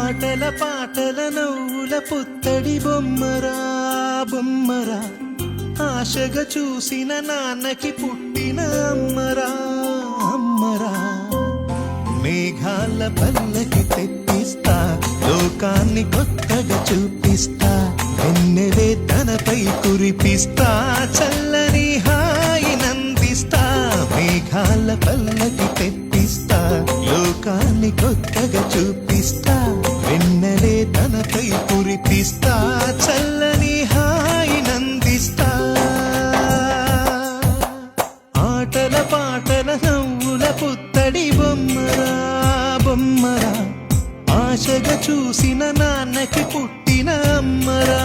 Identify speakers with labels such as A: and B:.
A: ఆటల పాటల నవ్వుల పుత్తడి బొమ్మరా బొమ్మరా, ఆశగా చూసిన నాన్నకి పుట్టిన అమ్మరా అమ్మరా. మేఘాల పల్లకి తెప్పిస్తా, లోకాన్ని కొత్తగా చూపిస్తా, వెన్నెలే తనపై కురిపిస్తా, చల్లని హాయినందిస్తా. మేఘాల పల్లకి తెప్పిస్తా, లోకాన్ని కొత్తగా చూపిస్తా, వెన్నెలే తనపై కురిపిస్తా, చల్లని హాయినందిస్తా. ఆటల పాటల నవ్వుల పుత్తడి బొమ్మరా బొమ్మరా, ఆశగా చూసిన నాన్నకి పుట్టిన అమ్మరా